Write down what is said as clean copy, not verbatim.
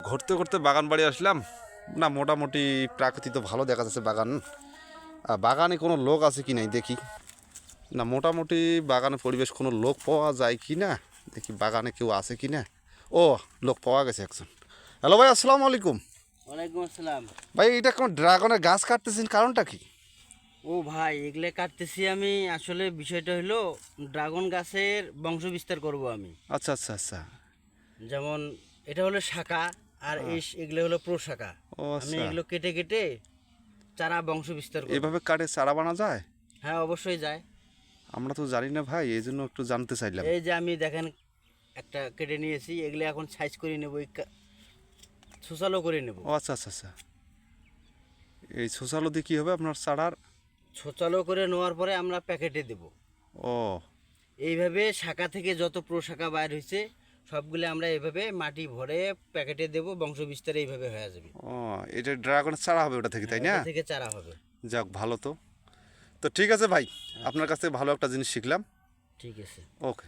ঘুরতে ঘুরতে বাগান বাড়ি আসলাম না, মোটামুটি প্রাকৃতিক তো ভালো দেখা যাচ্ছে বাগান। বাগানে কোনো লোক আছে কি নাই দেখি, না মোটামুটি বাগানে পরিবেশ কোনো লোক পাওয়া যায় কি না দেখি, বাগানে কেউ আছে কি না। ও, লোক পাওয়া গেছে একজন। হ্যালো ভাই, আসসালামু আলাইকুম। ওয়ালাইকুম আসসালাম। ভাই, এটা কোন ড্রাগনের গাছ কাটতেছেন, কারণটা কি? ও ভাই, এগুলো কাটতেছি আমি। আসলে বিষয়টা হলো ড্রাগন গাছের বংশ বিস্তার করব আমি। আচ্ছা আচ্ছা আচ্ছা। যেমন এটা হলো শাখা, আর এগুলো হলো প্রশাখা। ও আমি আচ্ছা, এগুলো কেটে কেটে চারা বংশ বিস্তার করব। এভাবে কাটে চারা বানা যায়? হ্যাঁ, অবশ্যই যায়। আমরা তো জানি না ভাই, এই জন্য একটু জানতে চাইলাম। এই যে আমি দেখেন একটা কেটে নিয়েছি, এগুলো এখন সাইজ করে নেব, ছুসালো করে নেব। ও আচ্ছা আচ্ছা আচ্ছা। এই শোষালো দিয়ে কী হবে আপনার চারার? ছুসালো করে নেওয়ার পরে আমরা প্যাকেটে দেব। ও এইভাবে শাখা থেকে যত প্রশাখা বাইর হয়েছে সবগুলো আমরা এইভাবে মাটি ভরে প্যাকেটে দেব, বংশ বিস্তার এইভাবে হয়ে যাবে। ও, এটা ড্রাগনের চারা হবে ওটা থেকে, হ্যাঁ, তাই না? ওটা থেকে চারা হবে। যাক, ভালো তো। তো ঠিক আছে ভাই, আপনার কাছ থেকে ভালো একটা জিনিস শিখলাম। ঠিক আছে। ওকে।